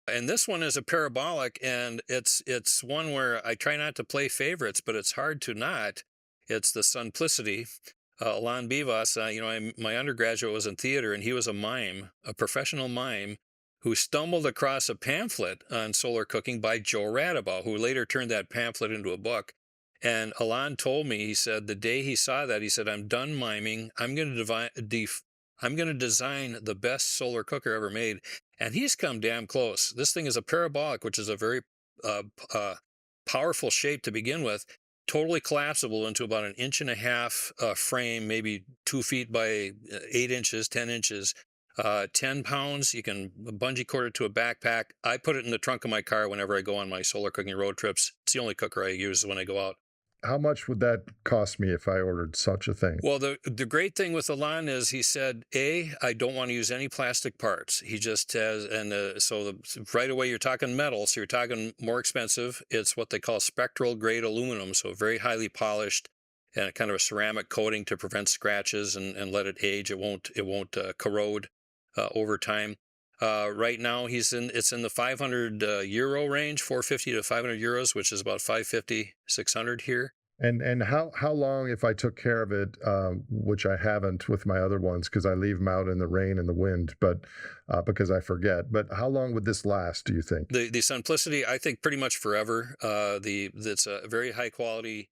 And this one is a parabolic, and it's one where I try not to play favorites, but it's hard to not. It's the SUNplicity. Alon Bivas, my undergraduate was in theater, and he was a mime, a professional mime, who stumbled across a pamphlet on solar cooking by Joe Radabaugh, who later turned that pamphlet into a book. And Alon told me, he said, the day he saw that, he said, "I'm done miming. I'm going to design the best solar cooker ever made." And he's come damn close. This thing is a parabolic, which is a very uh, uh, powerful shape to begin with, totally collapsible into about an inch and a half frame, maybe 2 feet by 8 inches, 10 inches. 10 pounds. You can bungee cord it to a backpack. I put it in the trunk of my car whenever I go on my solar cooking road trips. It's the only cooker I use when I go out. How much would that cost me if I ordered such a thing? Well, the great thing with Alon is he said, I don't want to use any plastic parts. He just has, and right away you're talking metal, so you're talking more expensive. It's what they call spectral grade aluminum, so very highly polished and kind of a ceramic coating to prevent scratches and let it age. It won't corrode over time. Right now it's in the 500 euro range, 450 to 500 euros, which is about 550, 600 here. And how long, if I took care of it, which I haven't with my other ones because I leave them out in the rain and the wind, but because I forget. But how long would this last, do you think? The SUNplicity, I think, pretty much forever. It's a very high quality